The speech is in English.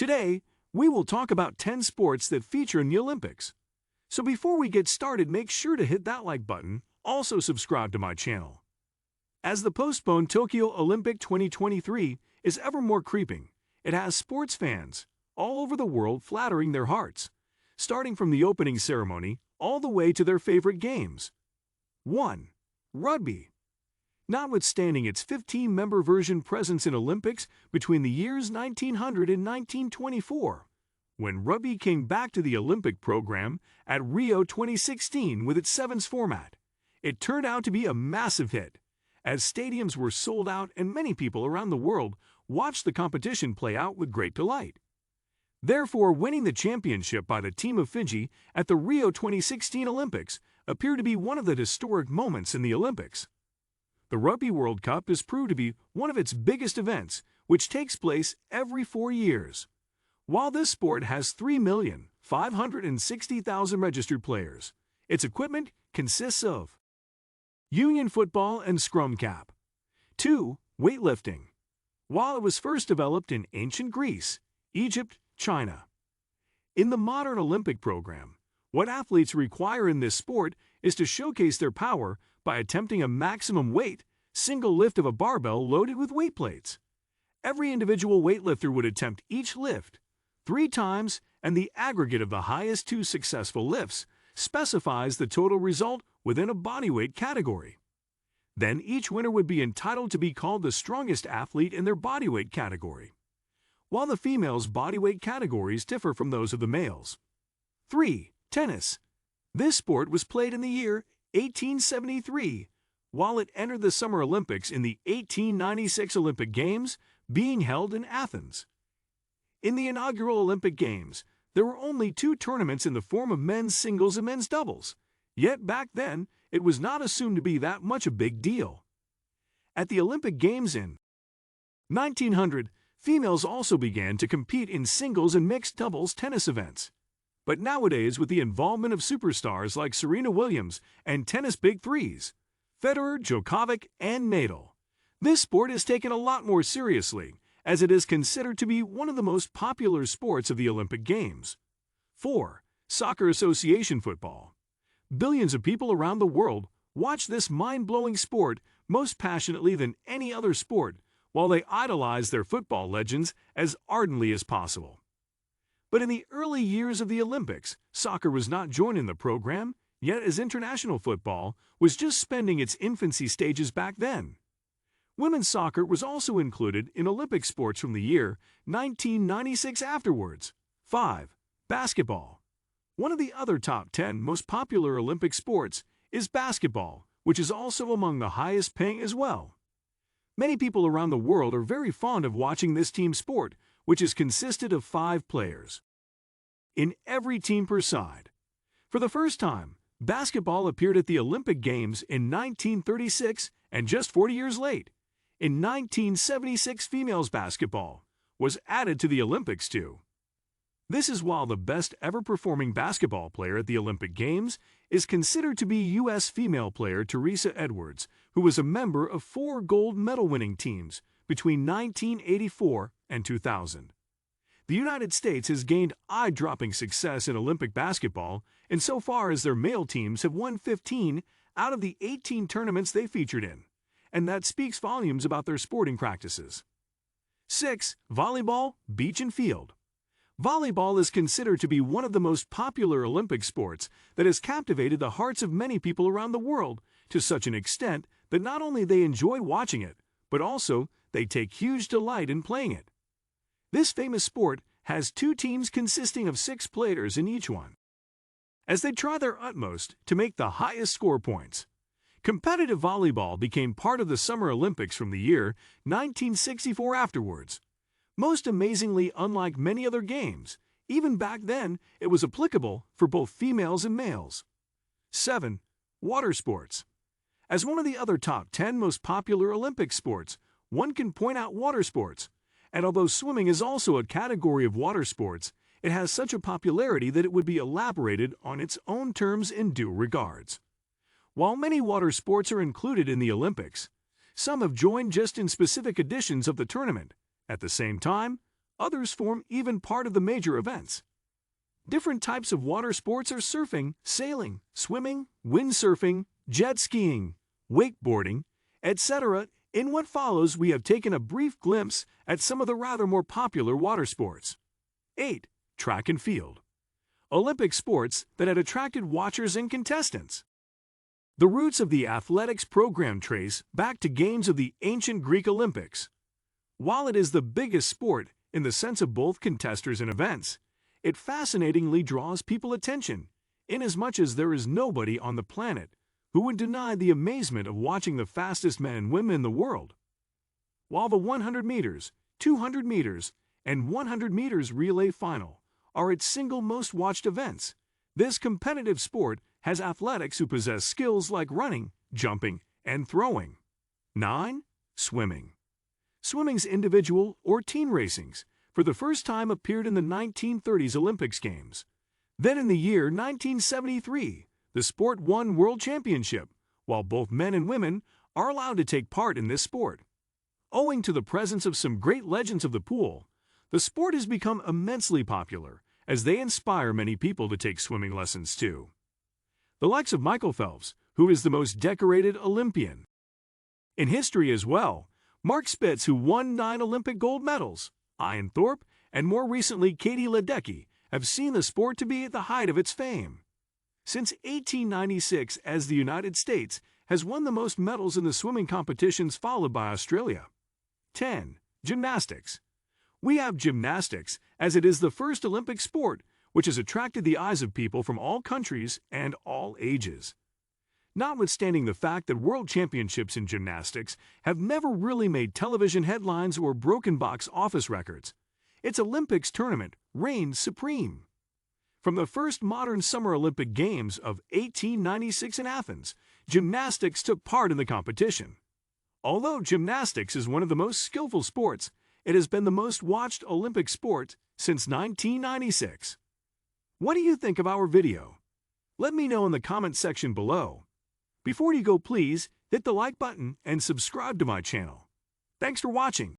Today, we will talk about 10 sports that feature in the Olympics. So before we get started, make sure to hit that like button, also subscribe to my channel. As the postponed Tokyo Olympic 2023 is ever more creeping, it has sports fans all over the world flattering their hearts, starting from the opening ceremony all the way to their favorite games. 1. Rugby. Notwithstanding its 15-member version presence in Olympics between the years 1900 and 1924, when rugby came back to the Olympic program at Rio 2016 with its sevens format, it turned out to be a massive hit, as stadiums were sold out and many people around the world watched the competition play out with great delight. Therefore, winning the championship by the team of Fiji at the Rio 2016 Olympics appeared to be one of the historic moments in the Olympics. The Rugby World Cup is proved to be one of its biggest events, which takes place every 4 years. While this sport has 3,560,000 registered players, its equipment consists of Union football and scrum cap. 2. Weightlifting. While it was first developed in ancient Greece, Egypt, China. In the modern Olympic program, what athletes require in this sport is to showcase their power by attempting a maximum weight, single lift of a barbell loaded with weight plates. Every individual weightlifter would attempt each lift 3 times, and the aggregate of the highest 2 successful lifts specifies the total result within a bodyweight category. Then each winner would be entitled to be called the strongest athlete in their bodyweight category, while the females' bodyweight categories differ from those of the males. 3. Tennis. This sport was played in the year 1873, while it entered the Summer Olympics in the 1896 Olympic Games being held in Athens. In the inaugural Olympic Games, there were only 2 tournaments in the form of men's singles and men's doubles, yet back then it was not assumed to be that much a big deal. At the Olympic Games in 1900, females also began to compete in singles and mixed doubles tennis events. But nowadays, with the involvement of superstars like Serena Williams and tennis big threes, Federer, Djokovic, and Nadal, this sport is taken a lot more seriously, as it is considered to be one of the most popular sports of the Olympic Games. 4. Soccer Association football. Billions of people around the world watch this mind-blowing sport most passionately than any other sport, while they idolize their football legends as ardently as possible. But in the early years of the Olympics, soccer was not joined in the program, yet as international football was just spending its infancy stages back then. Women's soccer was also included in Olympic sports from the year 1996 afterwards. 5. Basketball. One of the other top 10 most popular Olympic sports is basketball, which is also among the highest paying as well. Many people around the world are very fond of watching this team sport, which is consisted of 5 players in every team per side. For the first time, basketball appeared at the Olympic Games in 1936, and just 40 years late, in 1976, females basketball was added to the Olympics too. This is while the best ever performing basketball player at the Olympic Games is considered to be U.S. female player Teresa Edwards, who was a member of 4 gold medal winning teams between 1984 and 2000. The United States has gained eye-dropping success in Olympic basketball insofar as their male teams have won 15 out of the 18 tournaments they featured in, and that speaks volumes about their sporting practices. 6. Volleyball, beach and field. Volleyball is considered to be one of the most popular Olympic sports that has captivated the hearts of many people around the world to such an extent that not only they enjoy watching it, but also they take huge delight in playing it. This famous sport has 2 teams consisting of 6 players in each one, as they try their utmost to make the highest score points. Competitive volleyball became part of the Summer Olympics from the year 1964 afterwards. Most amazingly, unlike many other games, even back then it was applicable for both females and males. 7. Water sports. As one of the other top 10 most popular Olympic sports, one can point out water sports, and although swimming is also a category of water sports, it has such a popularity that it would be elaborated on its own terms in due regards. While many water sports are included in the Olympics, some have joined just in specific editions of the tournament. At the same time, Others form even part of the major events. Different types of water sports are surfing, sailing, swimming, windsurfing, jet skiing, wakeboarding, etc. In what follows, we have taken a brief glimpse at some of the rather more popular water sports. 8. Track and field. Olympic sports that had attracted watchers and contestants. The roots of the athletics program trace back to games of the ancient Greek Olympics. While it is the biggest sport in the sense of both contesters and events, it fascinatingly draws people attention, inasmuch as there is nobody on the planet who would deny the amazement of watching the fastest men and women in the world. While the 100 meters, 200 meters, and 100 meters relay final are its single most watched events, this competitive sport has athletics who possess skills like running, jumping, and throwing. 9. Swimming. Swimming's individual or team racings for the first time appeared in the 1930s Olympics Games. Then in the year 1973, the sport won World Championship, while both men and women are allowed to take part in this sport. Owing to the presence of some great legends of the pool, the sport has become immensely popular as they inspire many people to take swimming lessons too. The likes of Michael Phelps, who is the most decorated Olympian. In history as well, Mark Spitz, who won 9 Olympic gold medals, Ian Thorpe, and more recently Katie Ledecky, have seen the sport to be at the height of its fame. Since 1896, as the United States has won the most medals in the swimming competitions, followed by Australia. 10. Gymnastics. We have gymnastics as it is the first Olympic sport which has attracted the eyes of people from all countries and all ages. Notwithstanding the fact that world championships in gymnastics have never really made television headlines or broken box office records, its Olympics tournament reigns supreme. From the first modern Summer Olympic Games of 1896 in Athens, gymnastics took part in the competition. Although gymnastics is one of the most skillful sports, it has been the most watched Olympic sport since 1996. What do you think of our video? Let me know in the comment section below. Before you go, please hit the like button and subscribe to my channel. Thanks for watching.